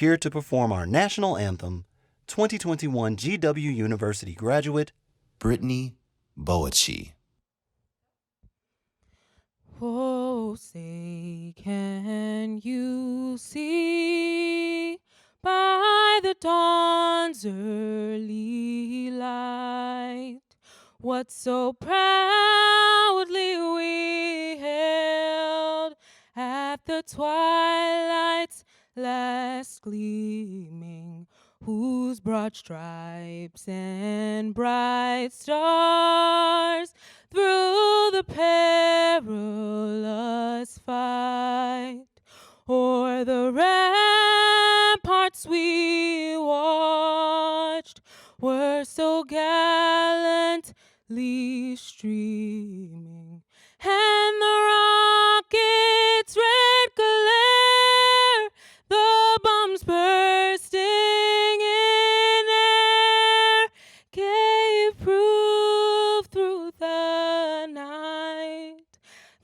here to perform our national anthem, 2021 GW University graduate, Brittany Boachi. Oh, say, can you see by the dawn's early light what so proudly we hailed at the twilight's last gleaming, whose broad stripes and bright stars through the perilous fight o'er the ramparts we watched were so gallantly streaming, and the rocket's red glare, the bombs bursting in air, gave proof through the night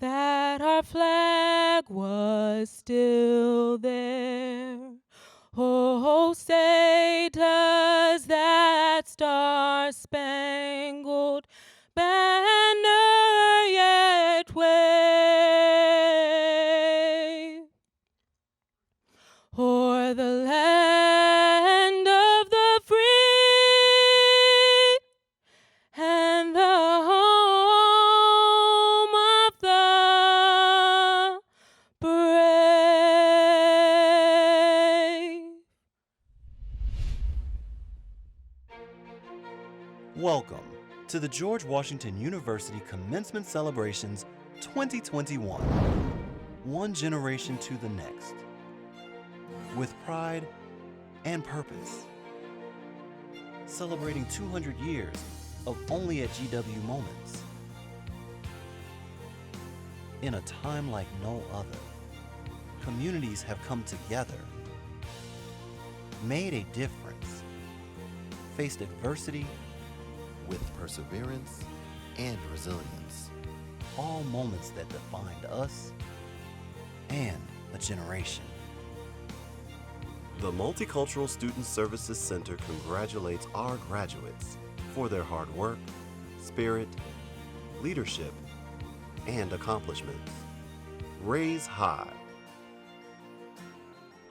that our flag was still there. Oh, say does that star-spangled banner yet wave o'er the land of the free and the home of the brave? welcome to the George Washington University Commencement Celebrations 2021, one generation to the next, with pride and purpose, celebrating 200 years of Only at GW moments. In a time like no other, communities have come together, made a difference, faced adversity With perseverance and resilience. all moments that defined us and a generation. The Multicultural Student Services Center congratulates our graduates for their hard work, spirit, leadership, and accomplishments. Raise high.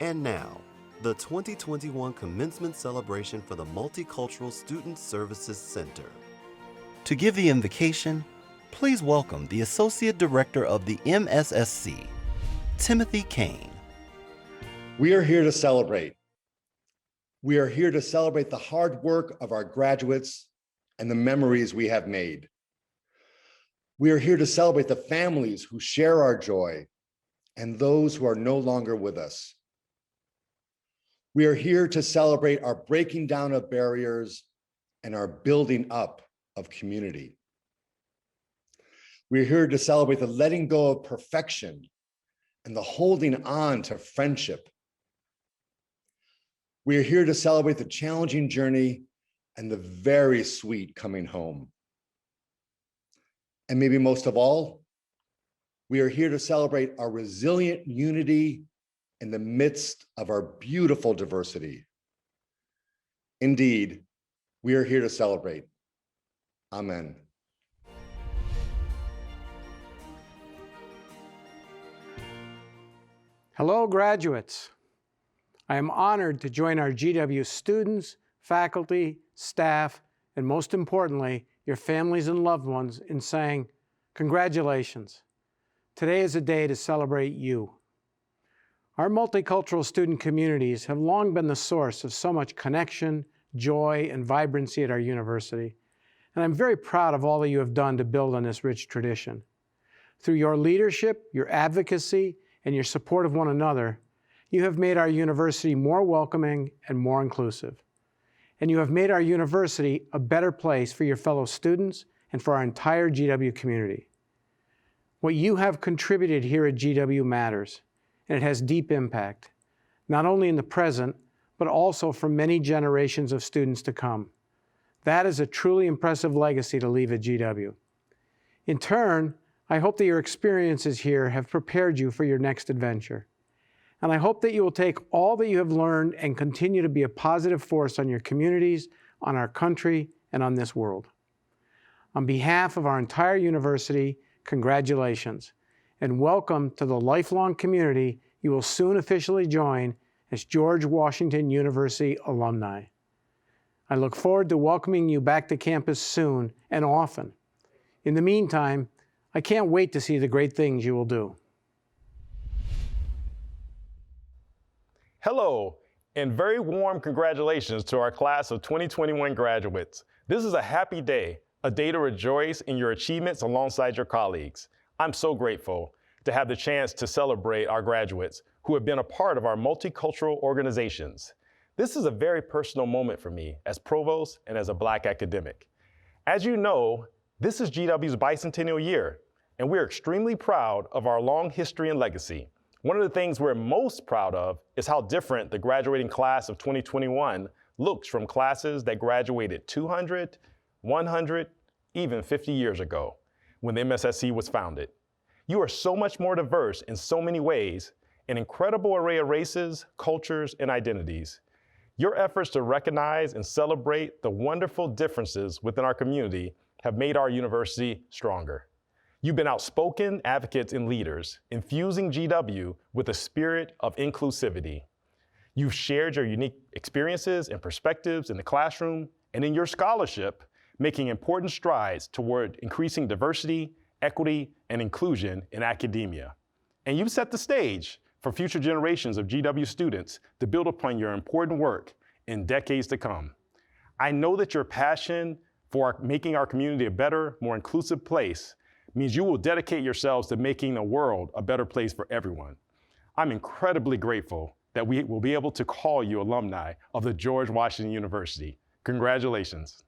And now, the 2021 commencement celebration for the Multicultural Student Services Center. To give the invocation, please welcome the Associate Director of the MSSC, Timothy Kane. We are here to celebrate. We are here to celebrate the hard work of our graduates and the memories we have made. We are here to celebrate the families who share our joy and those who are no longer with us. We are here to celebrate our breaking down of barriers and our building up of community. We are here to celebrate the letting go of perfection and the holding on to friendship. We are here to celebrate the challenging journey and the very sweet coming home. And maybe most of all, we are here to celebrate our resilient unity in the midst of our beautiful diversity. Indeed, we are here to celebrate. Amen. Hello, graduates. I am honored to join our GW students, faculty, staff, and most importantly, your families and loved ones in saying, congratulations. Today is a day to celebrate you. Our multicultural student communities have long been the source of so much connection, joy, and vibrancy at our university, and I'm very proud of all that you have done to build on this rich tradition. Through your leadership, your advocacy, and your support of one another, you have made our university more welcoming and more inclusive. And you have made our university a better place for your fellow students and for our entire GW community. What you have contributed here at GW matters, and it has deep impact, not only in the present, but also for many generations of students to come. That is a truly impressive legacy to leave at GW. In turn, I hope that your experiences here have prepared you for your next adventure. And I hope that you will take all that you have learned and continue to be a positive force on your communities, on our country, and on this world. On behalf of our entire university, congratulations, and welcome to the lifelong community you will soon officially join as George Washington University alumni. I look forward to welcoming you back to campus soon and often. In the meantime, I can't wait to see the great things you will do. Hello, and very warm congratulations to our class of 2021 graduates. This is a happy day, a day to rejoice in your achievements alongside your colleagues. I'm so grateful to have the chance to celebrate our graduates who have been a part of our multicultural organizations. This is a very personal moment for me as provost and as a Black academic. As you know, this is GW's bicentennial year, and we're extremely proud of our long history and legacy. One of the things we're most proud of is how different the graduating class of 2021 looks from classes that graduated 200, 100, even 50 years ago when the MSSC was founded. You are so much more diverse in so many ways, an incredible array of races, cultures, and identities. Your efforts to recognize and celebrate the wonderful differences within our community have made our university stronger. You've been outspoken advocates and leaders, infusing GW with a spirit of inclusivity. You've shared your unique experiences and perspectives in the classroom and in your scholarship, making important strides toward increasing diversity, equity, and inclusion in academia. And you've set the stage for future generations of GW students to build upon your important work in decades to come. I know that your passion for making our community a better, more inclusive place means you will dedicate yourselves to making the world a better place for everyone. I'm incredibly grateful that we will be able to call you alumni of the George Washington University. Congratulations.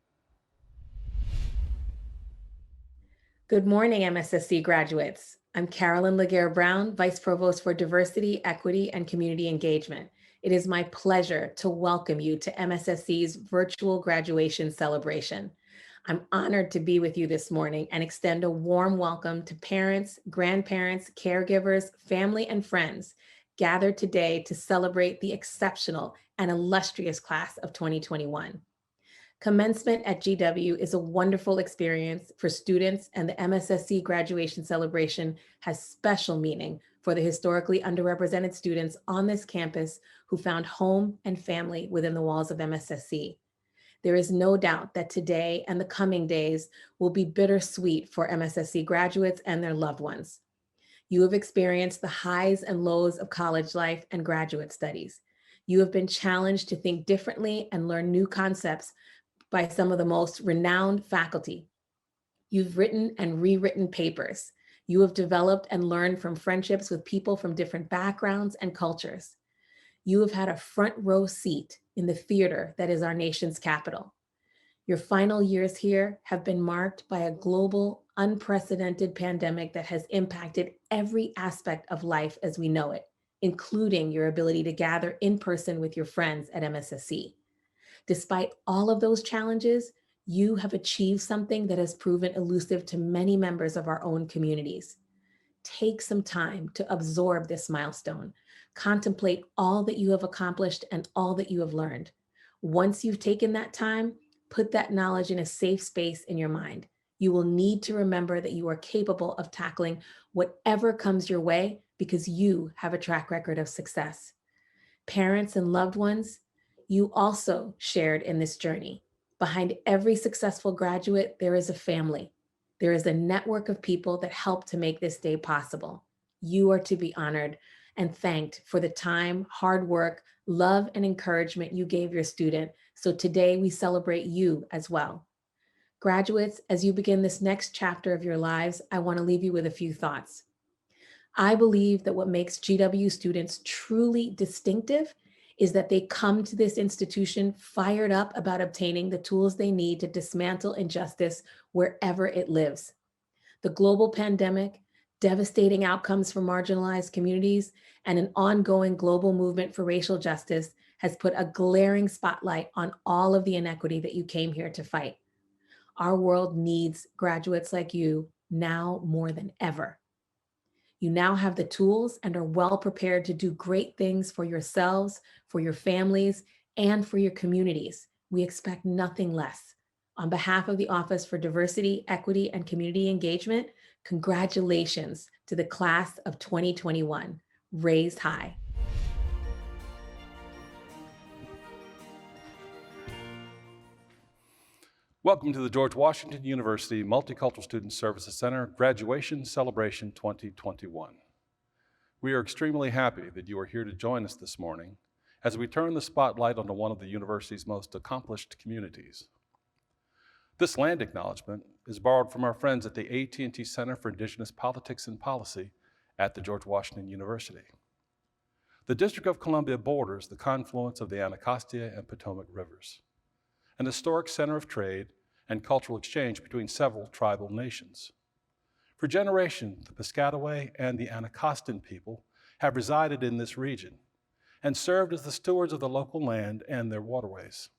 Good morning, MSSC graduates. I'm Carolyn Laguerre-Brown, Vice Provost for Diversity, Equity, and Community Engagement. It is my pleasure to welcome you to MSSC's virtual graduation celebration. I'm honored to be with you this morning and extend a warm welcome to parents, grandparents, caregivers, family, and friends gathered today to celebrate the exceptional and illustrious class of 2021. Commencement at GW is a wonderful experience for students, and the MSSC graduation celebration has special meaning for the historically underrepresented students on this campus who found home and family within the walls of MSSC. There is no doubt that today and the coming days will be bittersweet for MSSC graduates and their loved ones. You have experienced the highs and lows of college life and graduate studies. You have been challenged to think differently and learn new concepts by some of the most renowned faculty. You've written and rewritten papers. You have developed and learned from friendships with people from different backgrounds and cultures. You have had a front row seat in the theater that is our nation's capital. Your final years here have been marked by a global, unprecedented pandemic that has impacted every aspect of life as we know it, including your ability to gather in person with your friends at MSSC. Despite all of those challenges, you have achieved something that has proven elusive to many members of our own communities. Take some time to absorb this milestone. Contemplate all that you have accomplished and all that you have learned. Once you've taken that time, put that knowledge in a safe space in your mind. You will need to remember that you are capable of tackling whatever comes your way because you have a track record of success. Parents and loved ones, you also shared in this journey. Behind every successful graduate, there is a family. There is a network of people that help to make this day possible. You are to be honored and thanked for the time, hard work, love, and encouragement you gave your student. So today we celebrate you as well. Graduates, as you begin this next chapter of your lives, I want to leave you with a few thoughts. I believe that what makes GW students truly distinctive is that they come to this institution fired up about obtaining the tools they need to dismantle injustice wherever it lives. The global pandemic, devastating outcomes for marginalized communities, and an ongoing global movement for racial justice has put a glaring spotlight on all of the inequity that you came here to fight. Our world needs graduates like you now more than ever. You now have the tools and are well prepared to do great things for yourselves, for your families, and for your communities. We expect nothing less. On behalf of the Office for Diversity, Equity, and Community Engagement, congratulations to the class of 2021. Raised high. Welcome to the George Washington University Multicultural Student Services Center Graduation Celebration 2021. We are extremely happy that you are here to join us this morning as we turn the spotlight onto one of the university's most accomplished communities. This land acknowledgement is borrowed from our friends at the AT&T Center for Indigenous Politics and Policy at the George Washington University. The District of Columbia borders the confluence of the Anacostia and Potomac rivers, an historic center of trade and cultural exchange between several tribal nations. For generations, the Piscataway and the Anacostan people have resided in this region and served as the stewards of the local land and their waterways.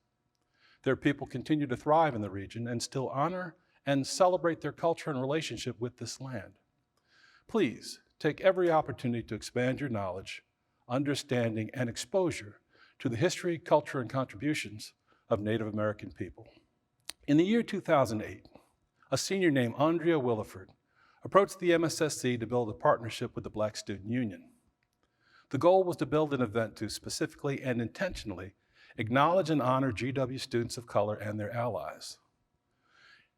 Their people continue to thrive in the region and still honor and celebrate their culture and relationship with this land. Please take every opportunity to expand your knowledge, understanding, and exposure to the history, culture, and contributions of Native American people. In the year 2008, a senior named Andrea Williford approached the MSSC to build a partnership with the Black Student Union. The goal was to build an event to specifically and intentionally acknowledge and honor GW students of color and their allies,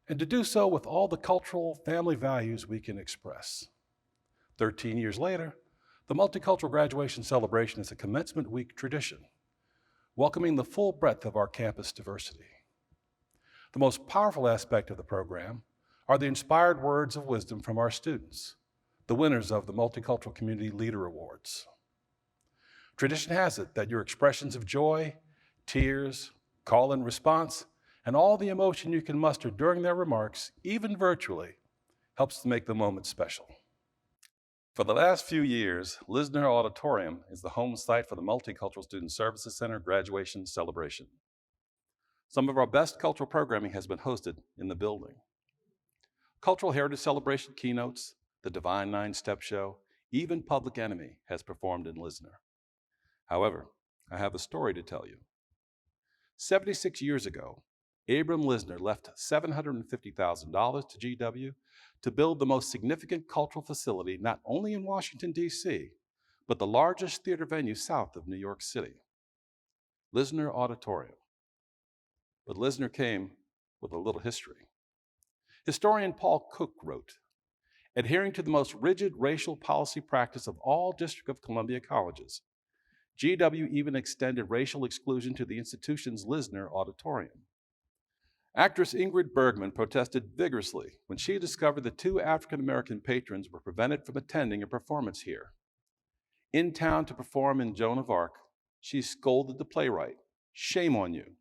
and to do so with all the cultural family values we can express. 13 years later, the Multicultural Graduation Celebration is a commencement week tradition, welcoming the full breadth of our campus diversity. The most powerful aspect of the program are the inspired words of wisdom from our students, the winners of the Multicultural Community Leader Awards. Tradition has it that your expressions of joy, tears, call and response, and all the emotion you can muster during their remarks, even virtually, helps to make the moment special. For the last few years, Lisner Auditorium is the home site for the Multicultural Student Services Center Graduation Celebration. Some of our best cultural programming has been hosted in the building. Cultural Heritage Celebration keynotes, the Divine Nine-Step Show, even Public Enemy has performed in Lisner. However, I have a story to tell you. 76 years ago, Abram Lisner left $750,000 to GW to build the most significant cultural facility not only in Washington, D.C., but the largest theater venue south of New York City, Lisner Auditorium. But Lisner came with a little history. Historian Paul Cook wrote, adhering to the most rigid racial policy practice of all District of Columbia colleges, GW even extended racial exclusion to the institution's Lisner Auditorium. Actress Ingrid Bergman protested vigorously when she discovered that 2 African-American patrons were prevented from attending a performance here. In town to perform in Joan of Arc, she scolded the playwright, "Shame on you,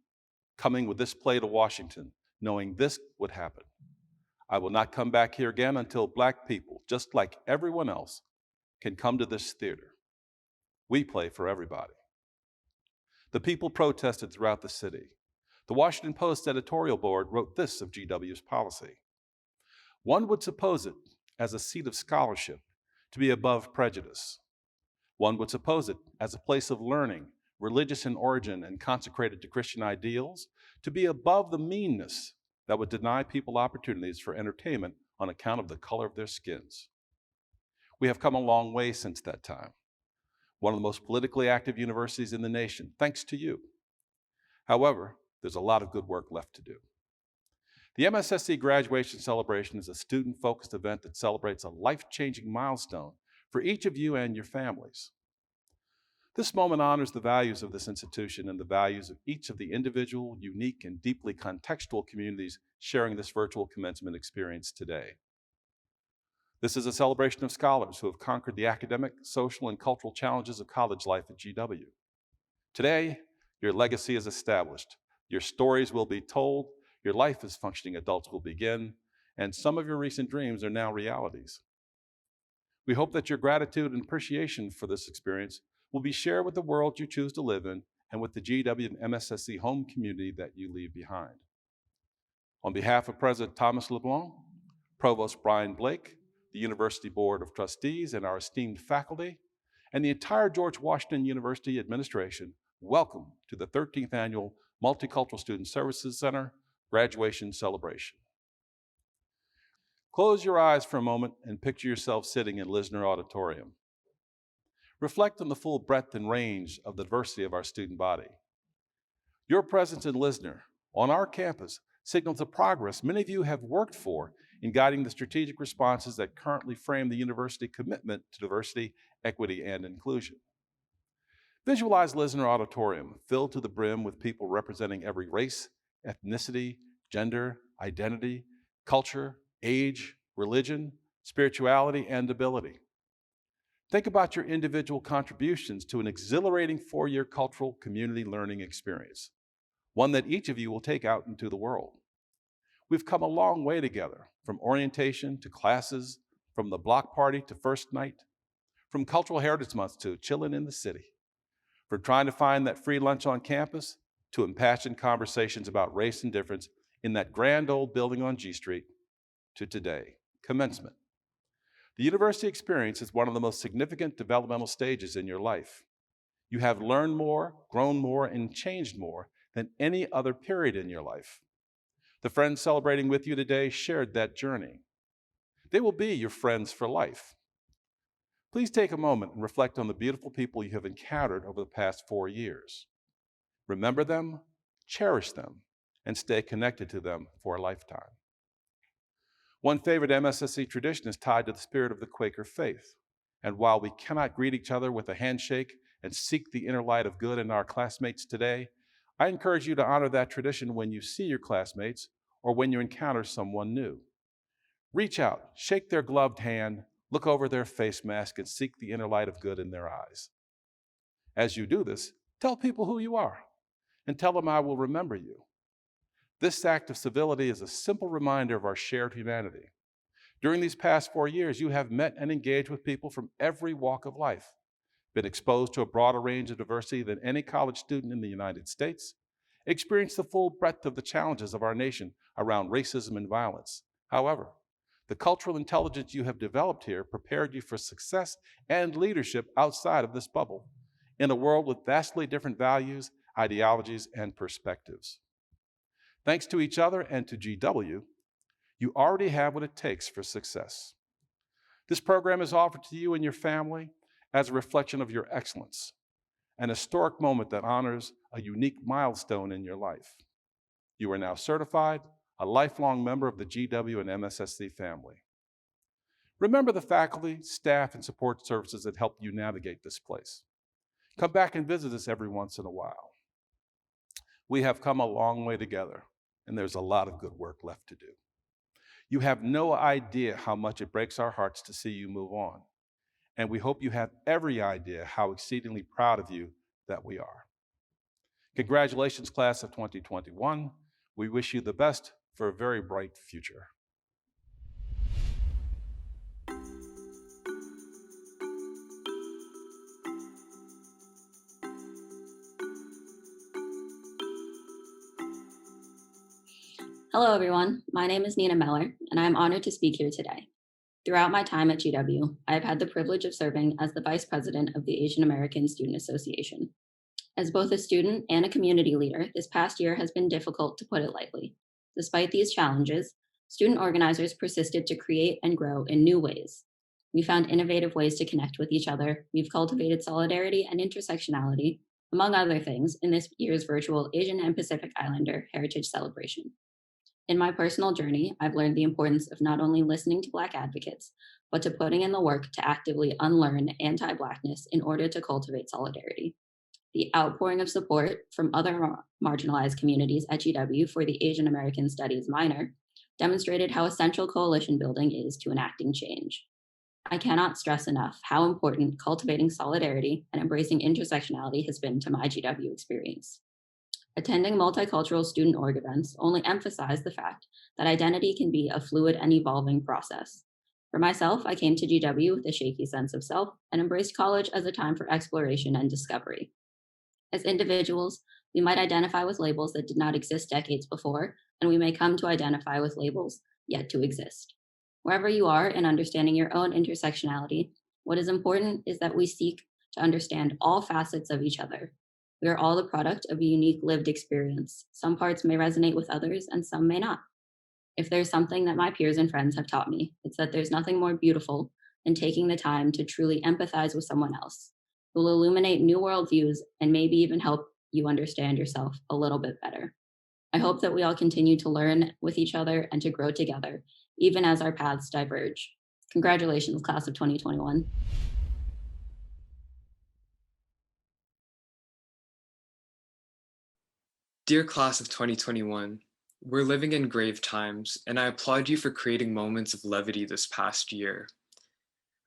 coming with this play to Washington, knowing this would happen. I will not come back here again until Black people, just like everyone else, can come to this theater. We play for everybody." The people protested throughout the city. The Washington Post editorial board wrote this of GW's policy: one would suppose it, as a seat of scholarship, to be above prejudice. One would suppose it, as a place of learning, religious in origin and consecrated to Christian ideals, to be above the meanness that would deny people opportunities for entertainment on account of the color of their skins. We have come a long way since that time. One of the most politically active universities in the nation, thanks to you. However, there's a lot of good work left to do. The MSSC Graduation Celebration is a student-focused event that celebrates a life-changing milestone for each of you and your families. This moment honors the values of this institution and the values of each of the individual, unique, and deeply contextual communities sharing this virtual commencement experience today. This is a celebration of scholars who have conquered the academic, social, and cultural challenges of college life at GW. Today, your legacy is established, your stories will be told, your life as functioning adults will begin, and some of your recent dreams are now realities. We hope that your gratitude and appreciation for this experience will be shared with the world you choose to live in and with the GW and MSSC home community that you leave behind. On behalf of President Thomas LeBlanc, Provost Brian Blake, the University Board of Trustees, and our esteemed faculty, and the entire George Washington University administration, welcome to the 13th Annual Multicultural Student Services Center Graduation Celebration. Close your eyes for a moment and picture yourself sitting in Lisner Auditorium. Reflect on the full breadth and range of the diversity of our student body. Your presence in Lisner, on our campus, signals the progress many of you have worked for in guiding the strategic responses that currently frame the university commitment to diversity, equity, and inclusion. Visualize Lisner Auditorium filled to the brim with people representing every race, ethnicity, gender, identity, culture, age, religion, spirituality, and ability. Think about your individual contributions to an exhilarating four-year cultural community learning experience, one that each of you will take out into the world. We've come a long way together, from orientation to classes, from the block party to first night, from Cultural Heritage Month to chilling in the city, from trying to find that free lunch on campus to impassioned conversations about race and difference in that grand old building on G Street, to today, commencement. The university experience is one of the most significant developmental stages in your life. You have learned more, grown more, and changed more than any other period in your life. The friends celebrating with you today shared that journey. They will be your friends for life. Please take a moment and reflect on the beautiful people you have encountered over the past 4 years. Remember them, cherish them, and stay connected to them for a lifetime. One favorite MSSC tradition is tied to the spirit of the Quaker faith. And while we cannot greet each other with a handshake and seek the inner light of good in our classmates today, I encourage you to honor that tradition when you see your classmates or when you encounter someone new. Reach out, shake their gloved hand, look over their face mask, and seek the inner light of good in their eyes. As you do this, tell people who you are and tell them I will remember you. This act of civility is a simple reminder of our shared humanity. During these past 4 years, you have met and engaged with people from every walk of life, been exposed to a broader range of diversity than any college student in the United States, experienced the full breadth of the challenges of our nation around racism and violence. However, the cultural intelligence you have developed here prepared you for success and leadership outside of this bubble, in a world with vastly different values, ideologies, and perspectives. Thanks to each other and to GW, you already have what it takes for success. This program is offered to you and your family as a reflection of your excellence, an historic moment that honors a unique milestone in your life. You are now certified, a lifelong member of the GW and MSSC family. Remember the faculty, staff, and support services that helped you navigate this place. Come back and visit us every once in a while. We have come a long way together, and there's a lot of good work left to do. You have no idea how much it breaks our hearts to see you move on, and we hope you have every idea how exceedingly proud of you that we are. Congratulations, class of 2021. We wish you the best for a very bright future. Hello, everyone. My name is Nina Meller, and I am honored to speak here today. Throughout my time at GW, I have had the privilege of serving as the Vice President of the Asian American Student Association. As both a student and a community leader, this past year has been difficult, to put it lightly. Despite these challenges, student organizers persisted to create and grow in new ways. We found innovative ways to connect with each other. We've cultivated solidarity and intersectionality, among other things, in this year's virtual Asian and Pacific Islander Heritage Celebration. In my personal journey, I've learned the importance of not only listening to Black advocates, but to putting in the work to actively unlearn anti-Blackness in order to cultivate solidarity. The outpouring of support from other marginalized communities at GW for the Asian American Studies minor demonstrated how essential coalition building is to enacting change. I cannot stress enough how important cultivating solidarity and embracing intersectionality has been to my GW experience. Attending multicultural student org events only emphasized the fact that identity can be a fluid and evolving process. For myself, I came to GW with a shaky sense of self and embraced college as a time for exploration and discovery. As individuals, we might identify with labels that did not exist decades before, and we may come to identify with labels yet to exist. Wherever you are in understanding your own intersectionality, what is important is that we seek to understand all facets of each other. We are all the product of a unique lived experience. Some parts may resonate with others and some may not. If there's something that my peers and friends have taught me, it's that there's nothing more beautiful than taking the time to truly empathize with someone else, who will illuminate new worldviews and maybe even help you understand yourself a little bit better. I hope that we all continue to learn with each other and to grow together, even as our paths diverge. Congratulations, class of 2021. Dear class of 2021, we're living in grave times, and I applaud you for creating moments of levity this past year.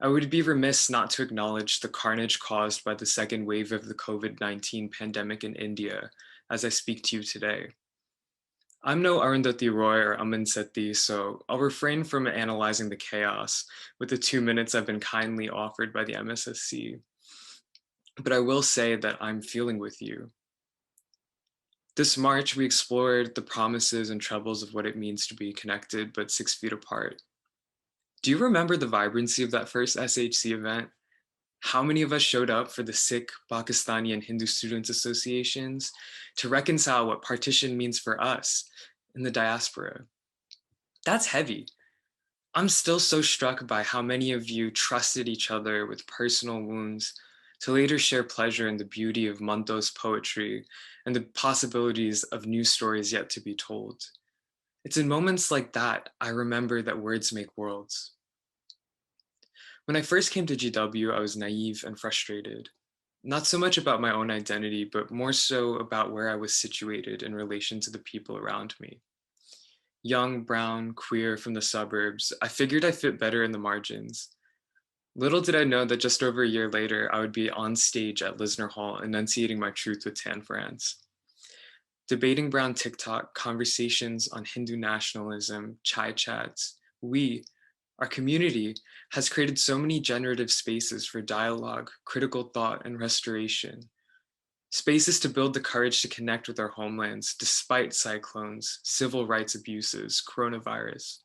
I would be remiss not to acknowledge the carnage caused by the second wave of the COVID-19 pandemic in India as I speak to you today. I'm no Arundhati Roy or Aman Sethi, so I'll refrain from analyzing the chaos with the 2 minutes I've been kindly offered by the MSSC. But I will say that I'm feeling with you. This March, we explored the promises and troubles of what it means to be connected but 6 feet apart. Do you remember the vibrancy of that first SHC event? How many of us showed up for the Sikh, Pakistani, and Hindu Students Associations to reconcile what partition means for us in the diaspora? That's heavy. I'm still so struck by how many of you trusted each other with personal wounds to later share pleasure in the beauty of Manto's poetry and the possibilities of new stories yet to be told. It's in moments like that I remember that words make worlds. When I first came to GW, I was naive and frustrated. Not so much about my own identity, but more so about where I was situated in relation to the people around me. Young, brown, queer from the suburbs, I figured I fit better in the margins. Little did I know that just over a year later, I would be on stage at Lisner Hall enunciating my truth with Tan France. Debating brown TikTok, conversations on Hindu nationalism, chai chats, our community, has created so many generative spaces for dialogue, critical thought, and restoration. Spaces to build the courage to connect with our homelands despite cyclones, civil rights abuses, coronavirus.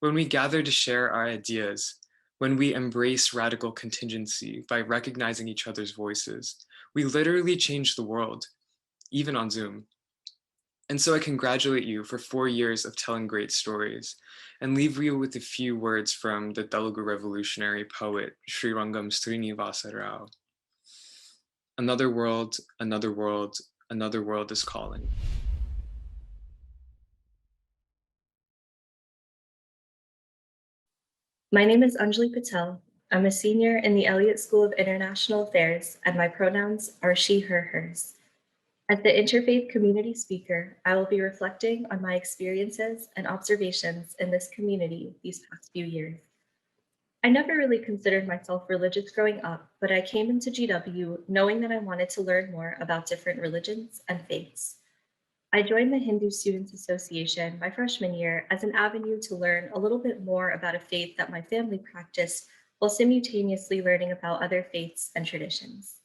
When we gather to share our ideas, when we embrace radical contingency by recognizing each other's voices, we literally change the world, even on Zoom. And so I congratulate you for 4 years of telling great stories and leave you with a few words from the Telugu revolutionary poet Sri Rangam Srinivasa Rao. Another world, another world, another world is calling. My name is Anjali Patel. I'm a senior in the Elliott School of International Affairs, and my pronouns are she, her, hers. As the interfaith community speaker, I will be reflecting on my experiences and observations in this community these past few years. I never really considered myself religious growing up, but I came into GW knowing that I wanted to learn more about different religions and faiths. I joined the Hindu Students Association my freshman year as an avenue to learn a little bit more about a faith that my family practiced while simultaneously learning about other faiths and traditions.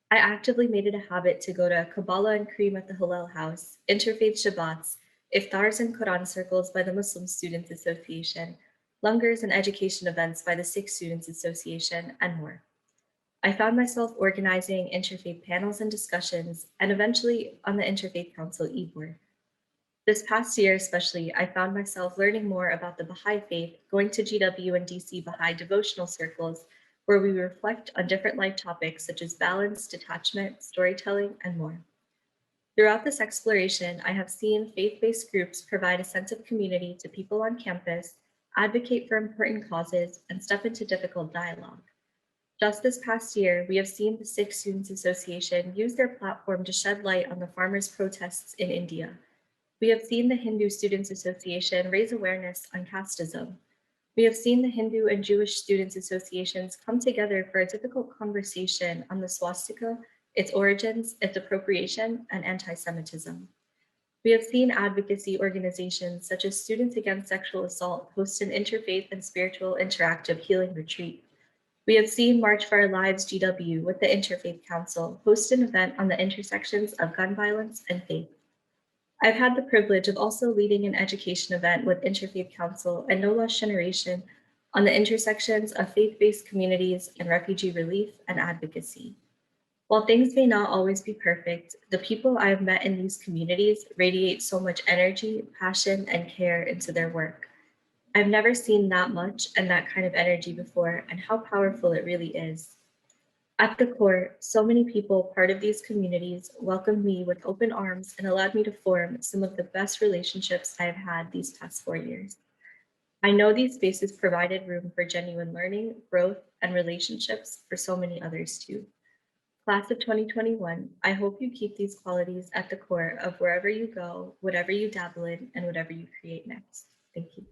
I actively made it a habit to go to Kabbalah and Cream at the Hillel House, interfaith Shabbats, iftars and Quran circles by the Muslim Students Association, lungers and education events by the Sikh Students Association, and more. I found myself organizing interfaith panels and discussions, and eventually on the Interfaith Council e-board. This past year especially, I found myself learning more about the Baha'i faith, going to GW and DC Baha'i devotional circles, where we reflect on different life topics such as balance, detachment, storytelling, and more. Throughout this exploration, I have seen faith-based groups provide a sense of community to people on campus, advocate for important causes, and step into difficult dialogue. Just this past year, we have seen the Sikh Students Association use their platform to shed light on the farmers' protests in India. We have seen the Hindu Students Association raise awareness on casteism. We have seen the Hindu and Jewish Students Associations come together for a difficult conversation on the swastika, its origins, its appropriation, and anti-Semitism. We have seen advocacy organizations such as Students Against Sexual Assault host an interfaith and spiritual interactive healing retreat. We have seen March for Our Lives GW with the Interfaith Council host an event on the intersections of gun violence and faith. I've had the privilege of also leading an education event with Interfaith Council and No Lost Generation on the intersections of faith-based communities and refugee relief and advocacy. While things may not always be perfect, the people I have met in these communities radiate so much energy, passion, and care into their work. I've never seen that much and that kind of energy before, and how powerful it really is. At the core, so many people part of these communities welcomed me with open arms and allowed me to form some of the best relationships I have had these past 4 years. I know these spaces provided room for genuine learning, growth, and relationships for so many others too. Class of 2021, I hope you keep these qualities at the core of wherever you go, whatever you dabble in, and whatever you create next. Thank you.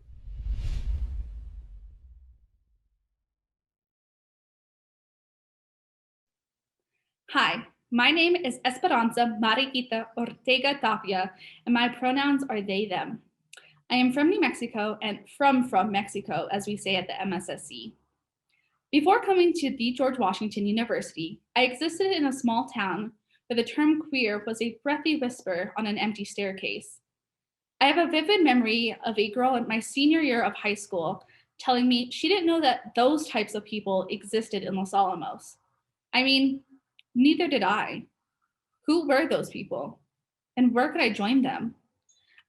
Hi, my name is Esperanza Mariquita Ortega Tapia, and my pronouns are they, them. I am from New Mexico and from Mexico, as we say at the MSSC. Before coming to the George Washington University, I existed in a small town where the term queer was a breathy whisper on an empty staircase. I have a vivid memory of a girl in my senior year of high school telling me she didn't know that those types of people existed in Los Alamos. I mean, neither did I. Who were those people? And where could I join them?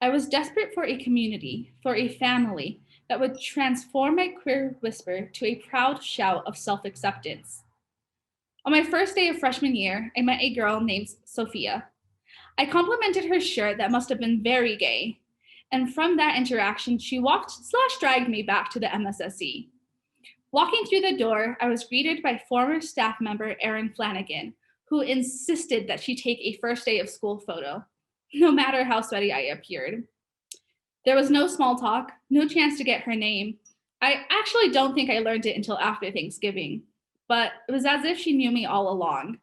I was desperate for a community, for a family that would transform my queer whisper to a proud shout of self-acceptance. On my first day of freshman year, I met a girl named Sophia. I complimented her shirt that must have been very gay. And from that interaction, she walked/dragged me back to the MSSC. Walking through the door, I was greeted by former staff member Erin Flanagan, who insisted that she take a first day of school photo, no matter how sweaty I appeared. There was no small talk, no chance to get her name. I actually don't think I learned it until after Thanksgiving, but it was as if she knew me all along.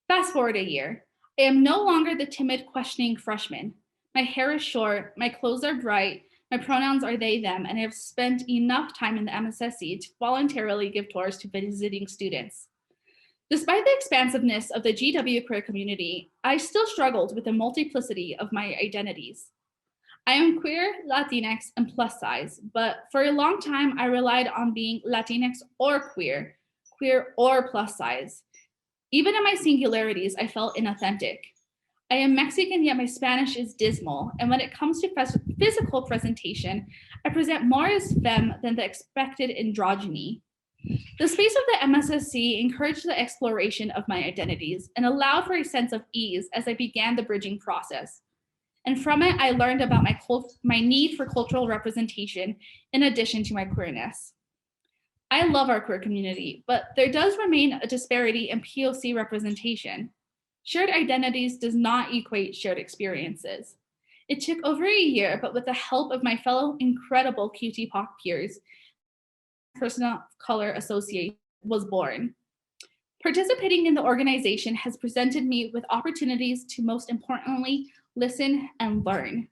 Fast forward a year. I am no longer the timid, questioning freshman. My hair is short, my clothes are bright, my pronouns are they, them, and I have spent enough time in the MSSC to voluntarily give tours to visiting students. Despite the expansiveness of the GW queer community, I still struggled with the multiplicity of my identities. I am queer, Latinx, and plus size, but for a long time I relied on being Latinx or queer or plus size. Even in my singularities, I felt inauthentic. I am Mexican, yet my Spanish is dismal, and when it comes to physical presentation, I present more as femme than the expected androgyny. The space of the MSSC encouraged the exploration of my identities and allowed for a sense of ease as I began the bridging process. And from it, I learned about my need for cultural representation in addition to my queerness. I love our queer community, but there does remain a disparity in POC representation. Shared identities does not equate shared experiences. It took over a year, but with the help of my fellow incredible QT-POC peers, Person of Color Association was born. Participating in the organization has presented me with opportunities to, most importantly, listen and learn.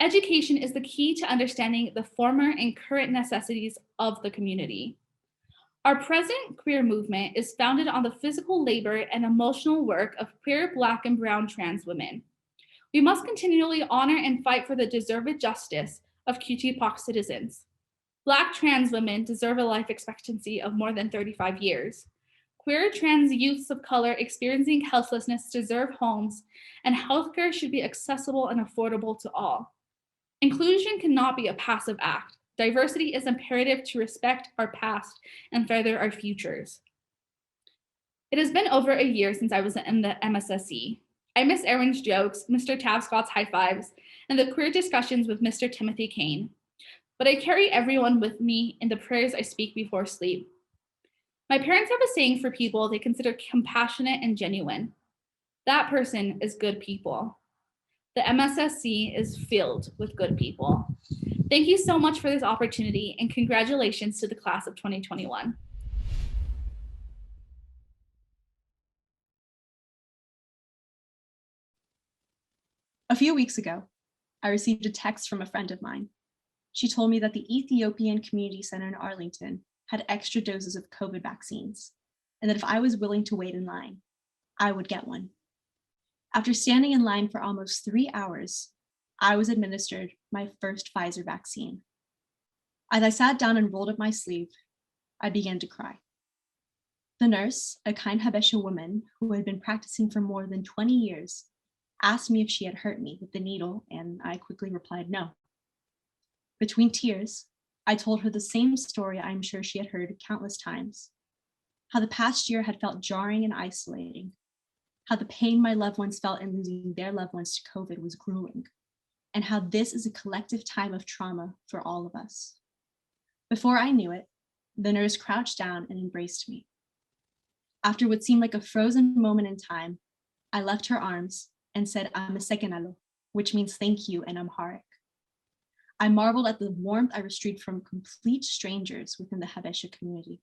Education is the key to understanding the former and current necessities of the community. Our present queer movement is founded on the physical labor and emotional work of queer, Black, and brown trans women. We must continually honor and fight for the deserved justice of QT-POC citizens. Black trans women deserve a life expectancy of more than 35 years. Queer trans youths of color experiencing houselessness deserve homes, and healthcare should be accessible and affordable to all. Inclusion cannot be a passive act. Diversity is imperative to respect our past and further our futures. It has been over a year since I was in the MSSC. I miss Erin's jokes, Mr. Tavscott's high fives, and the queer discussions with Mr. Timothy Kane. But I carry everyone with me in the prayers I speak before sleep. My parents have a saying for people they consider compassionate and genuine. That person is good people. The MSSC is filled with good people. Thank you so much for this opportunity, and congratulations to the class of 2021. A few weeks ago, I received a text from a friend of mine. She told me that the Ethiopian Community Center in Arlington had extra doses of COVID vaccines, and that if I was willing to wait in line, I would get one. After standing in line for almost 3 hours, I was administered my first Pfizer vaccine. As I sat down and rolled up my sleeve, I began to cry. The nurse, a kind Habesha woman who had been practicing for more than 20 years, asked me if she had hurt me with the needle, and I quickly replied no. Between tears, I told her the same story I'm sure she had heard countless times, how the past year had felt jarring and isolating, how the pain my loved ones felt in losing their loved ones to COVID was grueling, and how this is a collective time of trauma for all of us. Before I knew it, the nurse crouched down and embraced me. After what seemed like a frozen moment in time, I left her arms and said, "Amesekenalo," which means thank you in Amharic. I marveled at the warmth I received from complete strangers within the Habesha community.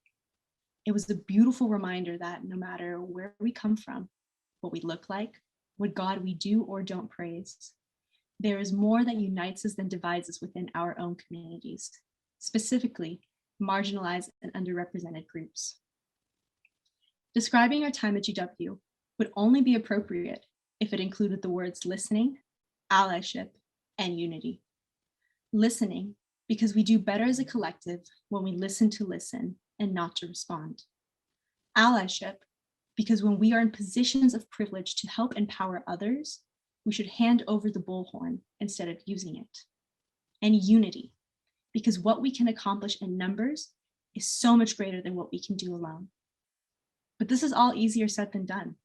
It was a beautiful reminder that no matter where we come from, what we look like, what God we do or don't praise, there is more that unites us than divides us within our own communities, specifically marginalized and underrepresented groups. Describing our time at GW would only be appropriate if it included the words listening, allyship, and unity. Listening, because we do better as a collective when we listen to listen and not to respond. Allyship, because when we are in positions of privilege to help empower others, we should hand over the bullhorn instead of using it. And unity, because what we can accomplish in numbers is so much greater than what we can do alone. But this is all easier said than done.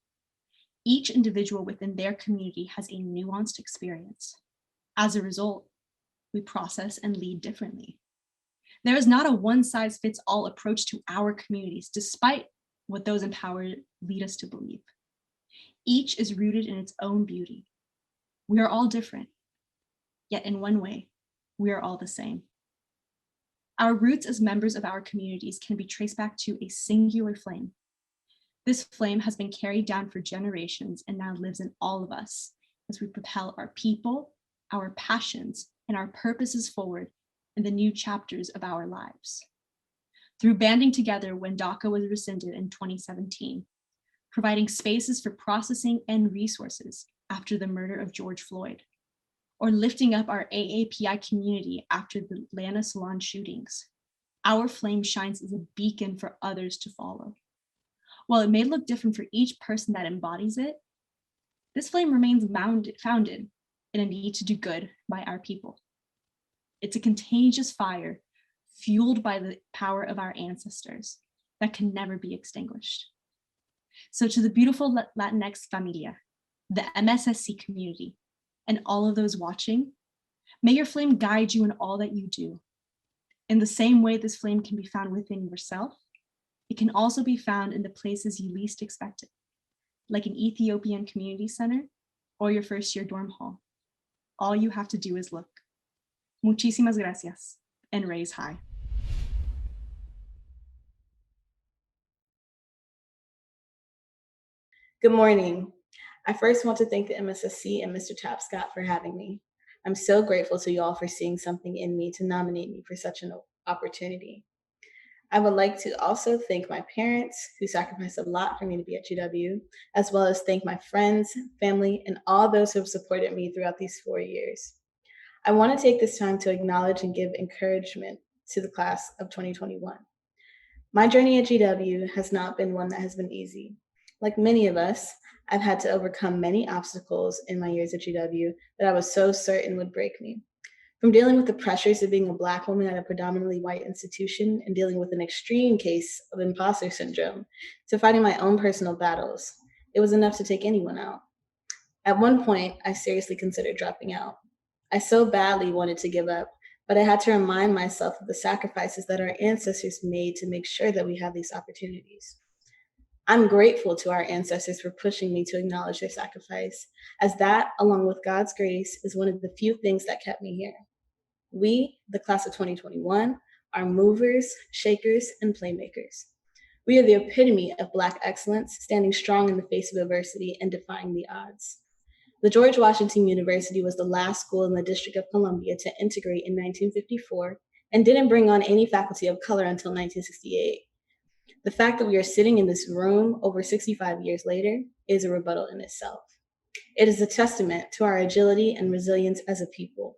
Each individual within their community has a nuanced experience. As a result, we process and lead differently. There is not a one-size-fits-all approach to our communities, despite what those empowered lead us to believe. Each is rooted in its own beauty. We are all different, yet in one way, we are all the same. Our roots as members of our communities can be traced back to a singular flame. This flame has been carried down for generations and now lives in all of us as we propel our people, our passions, and our purposes forward in the new chapters of our lives. Through banding together when DACA was rescinded in 2017, providing spaces for processing and resources after the murder of George Floyd, or lifting up our AAPI community after the Atlanta salon shootings, our flame shines as a beacon for others to follow. While it may look different for each person that embodies it, this flame remains founded in a need to do good by our people. It's a contagious fire fueled by the power of our ancestors that can never be extinguished. So to the beautiful Latinx familia, the MSSC community, and all of those watching, may your flame guide you in all that you do. In the same way this flame can be found within yourself, it can also be found in the places you least expect it, like an Ethiopian community center or your first year dorm hall. All you have to do is look. Muchísimas gracias, and raise high. Good morning. I first want to thank the MSSC and Mr. Tapscott for having me. I'm so grateful to you all for seeing something in me to nominate me for such an opportunity. I would like to also thank my parents who sacrificed a lot for me to be at GW, as well as thank my friends, family, and all those who have supported me throughout these 4 years. I want to take this time to acknowledge and give encouragement to the class of 2021. My journey at GW has not been one that has been easy. Like many of us, I've had to overcome many obstacles in my years at GW that I was so certain would break me. From dealing with the pressures of being a Black woman at a predominantly white institution and dealing with an extreme case of imposter syndrome, to fighting my own personal battles, it was enough to take anyone out. At one point, I seriously considered dropping out. I so badly wanted to give up, but I had to remind myself of the sacrifices that our ancestors made to make sure that we have these opportunities. I'm grateful to our ancestors for pushing me to acknowledge their sacrifice, as that, along with God's grace, is one of the few things that kept me here. We, the class of 2021, are movers, shakers, and playmakers. We are the epitome of Black excellence, standing strong in the face of adversity and defying the odds. The George Washington University was the last school in the District of Columbia to integrate in 1954 and didn't bring on any faculty of color until 1968. The fact that we are sitting in this room over 65 years later is a rebuttal in itself. It is a testament to our agility and resilience as a people.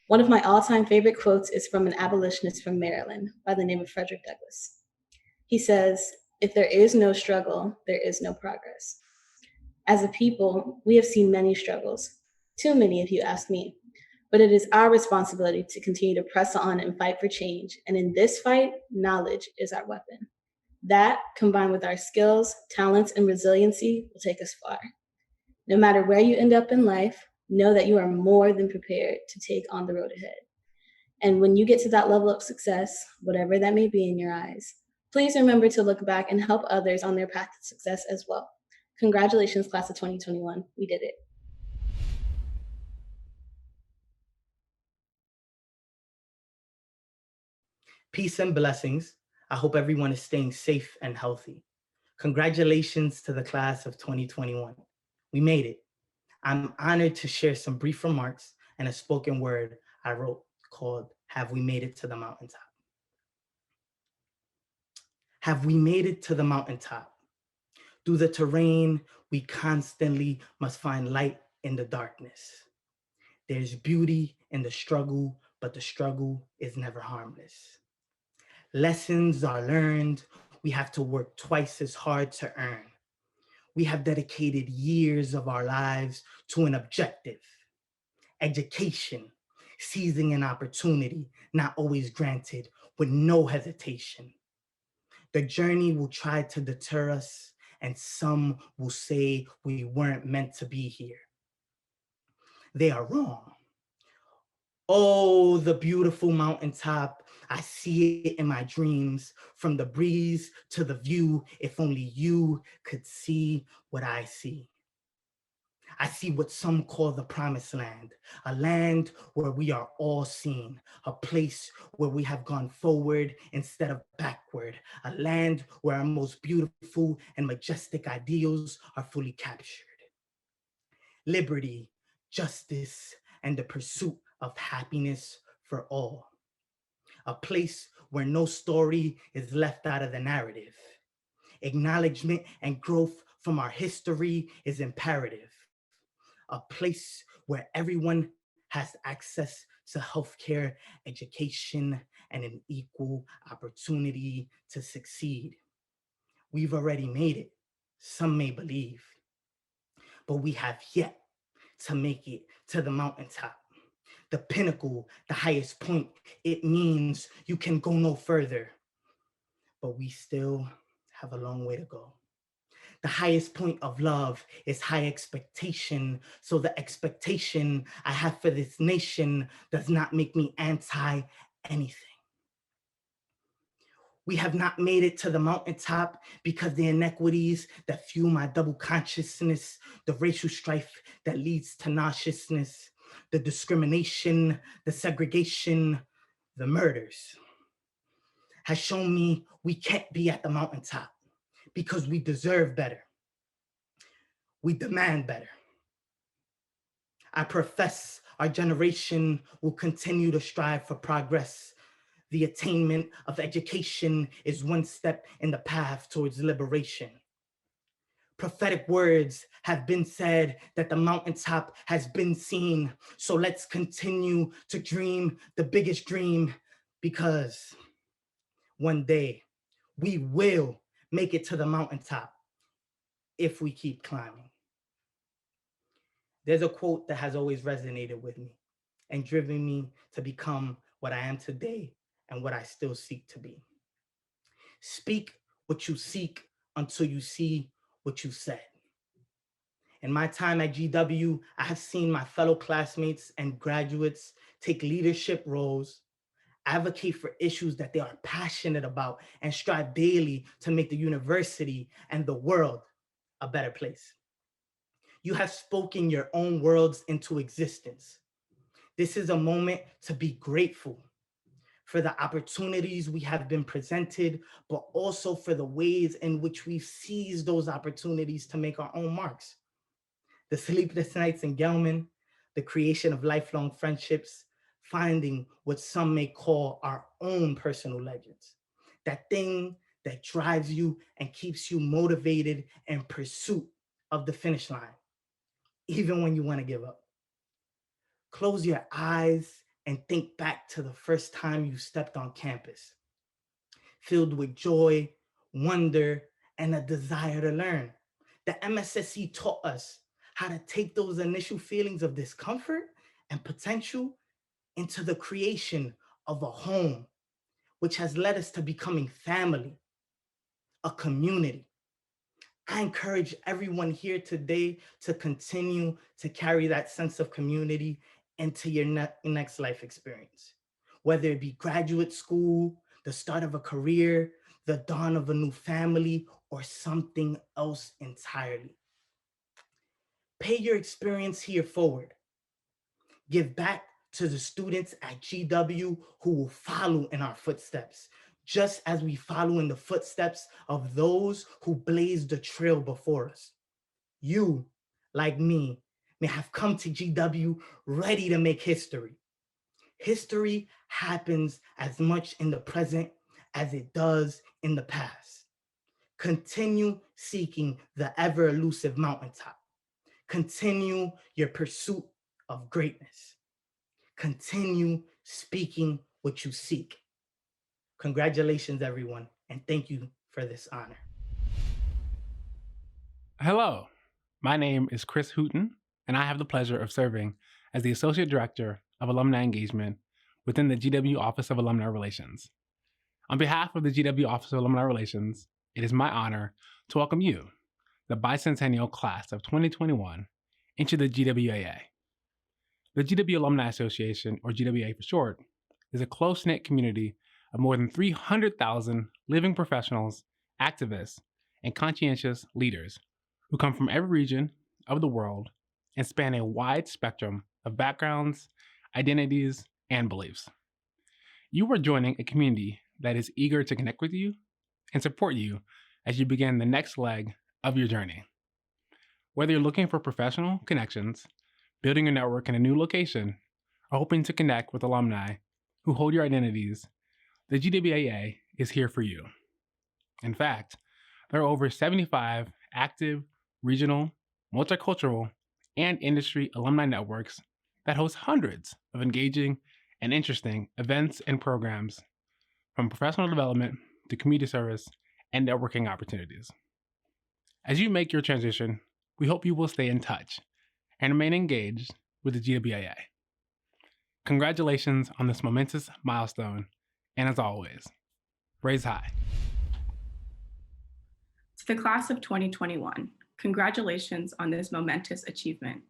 One of my all-time favorite quotes is from an abolitionist from Maryland by the name of Frederick Douglass. He says, "If there is no struggle, there is no progress." As a people, we have seen many struggles, too many if you ask me, but it is our responsibility to continue to press on and fight for change. And in this fight, knowledge is our weapon. That, combined with our skills, talents, and resiliency, will take us far. No matter where you end up in life, know that you are more than prepared to take on the road ahead. And when you get to that level of success, whatever that may be in your eyes, please remember to look back and help others on their path to success as well. Congratulations, class of 2021. We did it. Peace and blessings. I hope everyone is staying safe and healthy. Congratulations to the class of 2021. We made it. I'm honored to share some brief remarks and a spoken word I wrote called "Have We Made It to the Mountaintop?" Have we made it to the mountaintop? Through the terrain, we constantly must find light in the darkness. There's beauty in the struggle, but the struggle is never harmless. Lessons are learned. We have to work twice as hard to earn. We have dedicated years of our lives to an objective: education, seizing an opportunity not always granted with no hesitation. The journey will try to deter us, and some will say we weren't meant to be here. They are wrong. Oh, the beautiful mountaintop. I see it in my dreams, from the breeze to the view. If only you could see what I see. I see what some call the promised land, a land where we are all seen, a place where we have gone forward instead of backward, a land where our most beautiful and majestic ideals are fully captured. Liberty, justice, and the pursuit of happiness for all. A place where no story is left out of the narrative. Acknowledgement and growth from our history is imperative. A place where everyone has access to healthcare, education, and an equal opportunity to succeed. We've already made it, some may believe, but we have yet to make it to the mountaintop. The pinnacle, the highest point. It means you can go no further, but we still have a long way to go. The highest point of love is high expectation. So the expectation I have for this nation does not make me anti anything. We have not made it to the mountaintop because the inequities that fuel my double consciousness, the racial strife that leads to nauseousness, the discrimination, the segregation, the murders, has shown me we can't be at the mountaintop because we deserve better. We demand better. I profess our generation will continue to strive for progress. The attainment of education is one step in the path towards liberation. Prophetic words have been said that the mountaintop has been seen. So let's continue to dream the biggest dream, because one day we will make it to the mountaintop if we keep climbing. There's a quote that has always resonated with me and driven me to become what I am today and what I still seek to be. Speak what you seek until you see what you said. In my time at GW, I have seen my fellow classmates and graduates take leadership roles, advocate for issues that they are passionate about, and strive daily to make the university and the world a better place. You have spoken your own worlds into existence. This is a moment to be grateful for the opportunities we have been presented, but also for the ways in which we've seized those opportunities to make our own marks. The sleepless nights in Gelman, the creation of lifelong friendships, finding what some may call our own personal legends. That thing that drives you and keeps you motivated in pursuit of the finish line. even when you want to give up. Close your eyes and think back to the first time you stepped on campus, filled with joy, wonder, and a desire to learn. The MSSC taught us how to take those initial feelings of discomfort and potential into the creation of a home, which has led us to becoming family, a community. I encourage everyone here today to continue to carry that sense of community into your next life experience, whether it be graduate school, the start of a career, the dawn of a new family, or something else entirely. Pay your experience here forward. Give back to the students at GW who will follow in our footsteps, just as we follow in the footsteps of those who blazed the trail before us. You, like me, may have come to GW ready to make history. History happens as much in the present as it does in the past. Continue seeking the ever elusive mountaintop. Continue your pursuit of greatness. Continue speaking what you seek. Congratulations, everyone, and thank you for this honor. Hello, my name is Chris Hooten, and I have the pleasure of serving as the Associate Director of Alumni Engagement within the GW Office of Alumni Relations. On behalf of the GW Office of Alumni Relations, it is my honor to welcome you, the bicentennial class of 2021, into the GWAA. The GW Alumni Association, or GWA for short, is a close-knit community of more than 300,000 living professionals, activists, and conscientious leaders who come from every region of the world and span a wide spectrum of backgrounds, identities, and beliefs. You are joining a community that is eager to connect with you and support you as you begin the next leg of your journey. Whether you're looking for professional connections, building a network in a new location, or hoping to connect with alumni who hold your identities, the GWAA is here for you. In fact, there are over 75 active, regional, multicultural, and industry alumni networks that host hundreds of engaging and interesting events and programs, from professional development to community service and networking opportunities. As you make your transition, we hope you will stay in touch and remain engaged with the GWAA. Congratulations on this momentous milestone, and as always, raise high. To the class of 2021, congratulations on this momentous achievement.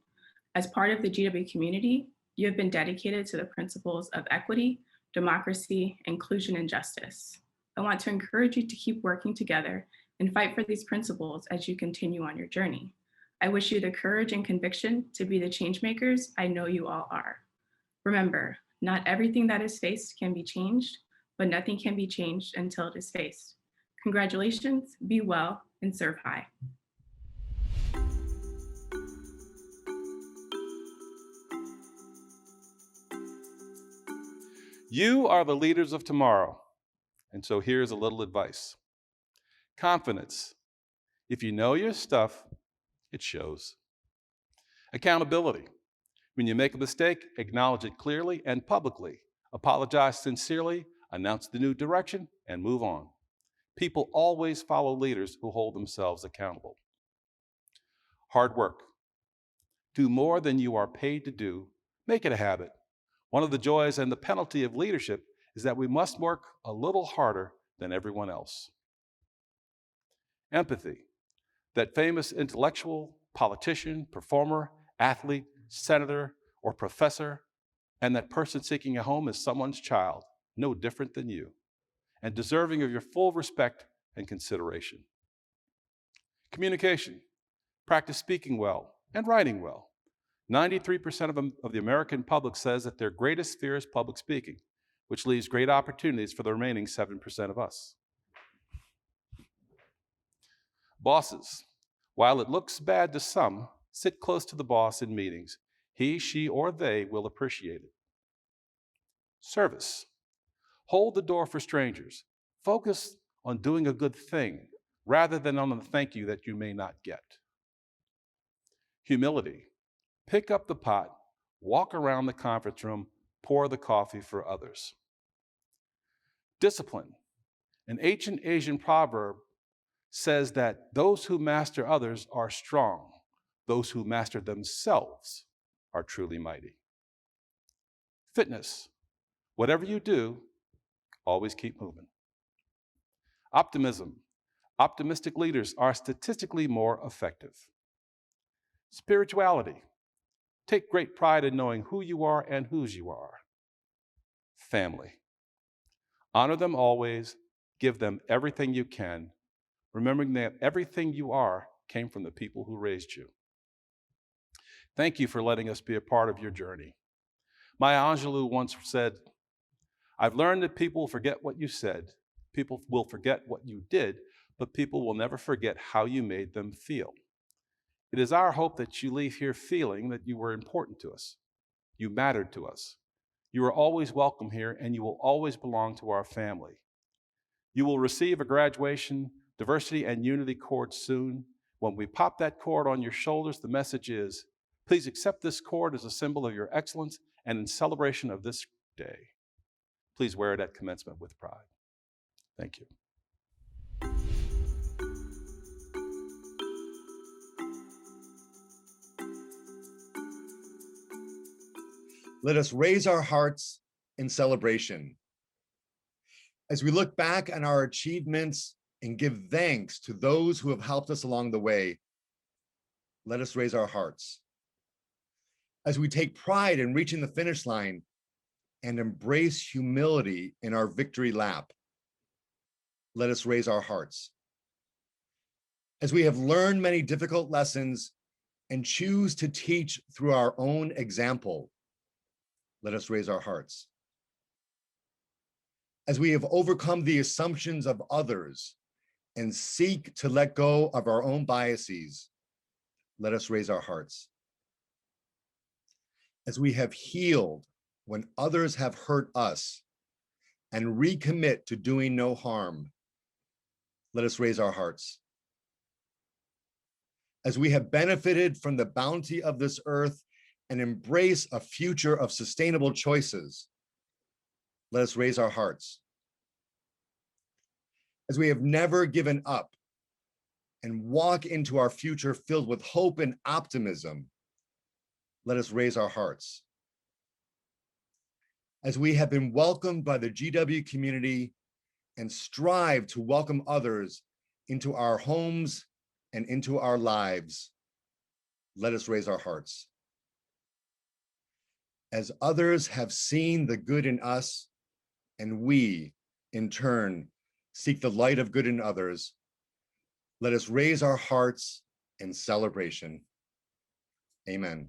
As part of the GW community, you have been dedicated to the principles of equity, democracy, inclusion, and justice. I want to encourage you to keep working together and fight for these principles as you continue on your journey. I wish you the courage and conviction to be the change makers I know you all are. Remember, not everything that is faced can be changed, but nothing can be changed until it is faced. Congratulations, be well, and serve high. You are the leaders of tomorrow. And so here's a little advice. Confidence. If you know your stuff, it shows. Accountability. When you make a mistake, acknowledge it clearly and publicly. Apologize sincerely, announce the new direction, and move on. People always follow leaders who hold themselves accountable. Hard work. Do more than you are paid to do. Make it a habit. One of the joys and the penalty of leadership is that we must work a little harder than everyone else. Empathy. That famous intellectual, politician, performer, athlete, senator, or professor, and that person seeking a home is someone's child, no different than you, and deserving of your full respect and consideration. Communication. Practice speaking well and writing well. 93% of the American public says that their greatest fear is public speaking, which leaves great opportunities for the remaining 7% of us. Bosses. While it looks bad to some, sit close to the boss in meetings. He, she, or they will appreciate it. Service. Hold the door for strangers. Focus on doing a good thing rather than on the thank you that you may not get. Humility. Pick up the pot, walk around the conference room, pour the coffee for others. Discipline. An ancient Asian proverb says that those who master others are strong. Those who master themselves are truly mighty. Fitness. Whatever you do, always keep moving. Optimism. Optimistic leaders are statistically more effective. Spirituality. Take great pride in knowing who you are and whose you are. Family. Honor them always. Give them everything you can, remembering that everything you are came from the people who raised you. Thank you for letting us be a part of your journey. Maya Angelou once said, "I've learned that people forget what you said, people will forget what you did, but people will never forget how you made them feel." It is our hope that you leave here feeling that you were important to us. You mattered to us. You are always welcome here, and you will always belong to our family. You will receive a graduation diversity and unity cord soon. When we pop that cord on your shoulders, the message is, please accept this cord as a symbol of your excellence and in celebration of this day. Please wear it at commencement with pride. Thank you. Let us raise our hearts in celebration. As we look back on our achievements and give thanks to those who have helped us along the way, let us raise our hearts. As we take pride in reaching the finish line and embrace humility in our victory lap, let us raise our hearts. As we have learned many difficult lessons and choose to teach through our own example, let us raise our hearts. As we have overcome the assumptions of others and seek to let go of our own biases, let us raise our hearts. As we have healed when others have hurt us and recommit to doing no harm, let us raise our hearts. As we have benefited from the bounty of this earth and embrace a future of sustainable choices, let us raise our hearts. As we have never given up and walk into our future filled with hope and optimism, let us raise our hearts. As we have been welcomed by the GW community and strive to welcome others into our homes and into our lives, let us raise our hearts. As others have seen the good in us, and we, in turn, seek the light of good in others, let us raise our hearts in celebration. Amen.